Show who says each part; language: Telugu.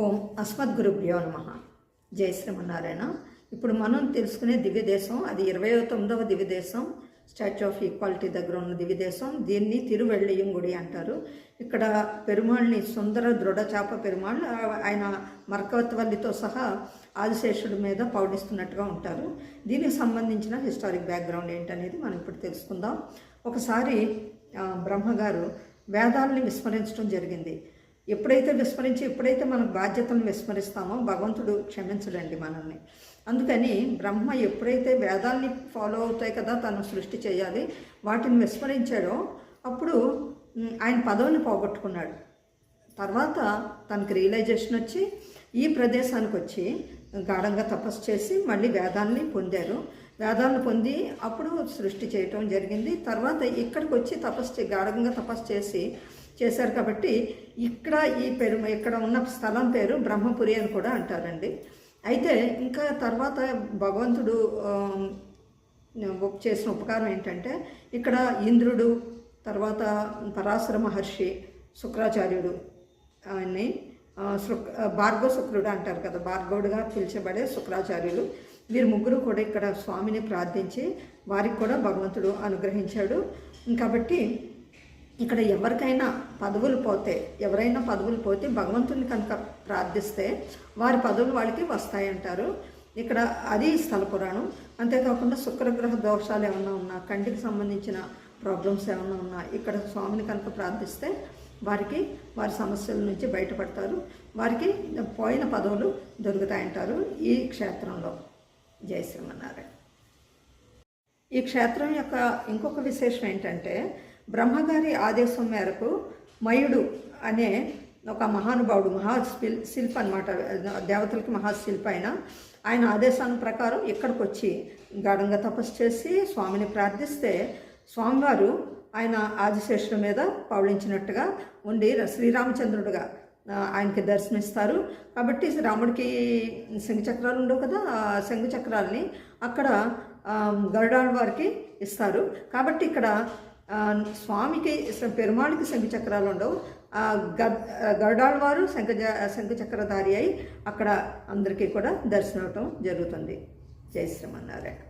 Speaker 1: ఓం అస్మద్గురుభ్యో నమః. జై శ్రీమన్నారాయణ. ఇప్పుడు మనం తెలుసుకునే దివ్యదేశం అది 29వ దివ్యదేశం, స్టాచ్యూ ఆఫ్ ఈక్వాలిటీ దగ్గర ఉన్న దివ్యదేశం. దీన్ని తిరువెళ్ళియం గుడి అంటారు. ఇక్కడ పెరుమాళ్ళని సుందర దృఢచాప పెరుమాళ్ ఆయన మరకవత్వల్లితో సహా ఆదిశేషుడి మీద పౌడిస్తున్నట్టుగా ఉంటారు. దీనికి సంబంధించిన హిస్టారిక్ బ్యాక్గ్రౌండ్ ఏంటనేది మనం ఇప్పుడు తెలుసుకుందాం. ఒకసారి బ్రహ్మగారు వేదాలని విస్మరించడం జరిగింది. ఎప్పుడైతే మన బాధ్యతలను విస్మరిస్తామో భగవంతుడు క్షమించడండి మనల్ని. అందుకని బ్రహ్మ ఎప్పుడైతే వేదాల్ని ఫాలో అవుతాయి కదా తను సృష్టి చేయాలి, వాటిని విస్మరించాడో అప్పుడు ఆయన పదవిని పోగొట్టుకున్నాడు. తర్వాత తనకు రియలైజేషన్ వచ్చి ఈ ప్రదేశానికి వచ్చి గాఢంగా తపస్సు చేసి మళ్ళీ వేదాల్ని పొందారు. వేదాలను పొంది అప్పుడు సృష్టి చేయటం జరిగింది. తర్వాత ఇక్కడికి వచ్చి గాఢంగా తపస్సు చేశారు కాబట్టి ఇక్కడ ఉన్న స్థలం పేరు బ్రహ్మపురి అని కూడా అంటారండి. అయితే ఇంకా తర్వాత భగవంతుడు చేసిన ఉపకారం ఏంటంటే ఇక్కడ ఇంద్రుడు, తర్వాత పరాశర మహర్షి, శుక్రాచార్యుడు ఆయన్ని భార్గవ శుక్రుడు అంటారు కదా, భార్గవుడిగా పిలిచబడే శుక్రాచార్యులు, వీరు ముగ్గురు కూడా ఇక్కడ స్వామిని ప్రార్థించి వారికి కూడా భగవంతుడు అనుగ్రహించాడు. కాబట్టి ఇక్కడ ఎవరైనా పదవులు పోతే భగవంతుని కనుక ప్రార్థిస్తే వారి పదవులు వాళ్ళకి వస్తాయంటారు. ఇక్కడ అది స్థల పురాణం. అంతేకాకుండా శుక్రగ్రహ దోషాలు ఏమన్నా ఉన్నా, కంటికి సంబంధించిన ప్రాబ్లమ్స్ ఏమన్నా ఉన్నా ఇక్కడ స్వామిని కనుక ప్రార్థిస్తే వారి సమస్యల నుంచి బయటపడతారు, వారికి పోయిన పదవులు దొరుకుతాయంటారు ఈ క్షేత్రంలో. జై శ్రీమన్నారాయణ. ఈ క్షేత్రం యొక్క ఇంకొక విశేషం ఏంటంటే బ్రహ్మగారి ఆదేశం మేరకు మయుడు అనే ఒక మహానుభావుడు, మహాశిల్పి అనమాట, దేవతలకి మహాశిల్పి ఆయన ఆదేశాల ప్రకారం ఇక్కడికి వచ్చి గాఢంగా తపస్సు చేసి స్వామిని ప్రార్థిస్తే స్వామివారు ఆయన ఆదిశేషుడి మీద పౌళించినట్టుగా ఉండి శ్రీరామచంద్రుడిగా ఆయనకి దర్శనమిస్తారు. కాబట్టి రాముడికి శంఖచక్రాలు ఉండవు కదా, ఆ శంఖచక్రాలని అక్కడ గరుడాళ్వారికి ఇస్తారు. కాబట్టి ఇక్కడ స్వామికి పెరుమాళికి శంఖచక్రాలు ఉండవు, గరుడాళ్వారు శంఖచక్రధారి అయి అక్కడ అందరికీ కూడా దర్శనం అవటం జరుగుతుంది. జై శ్రీమన్నారాయణ.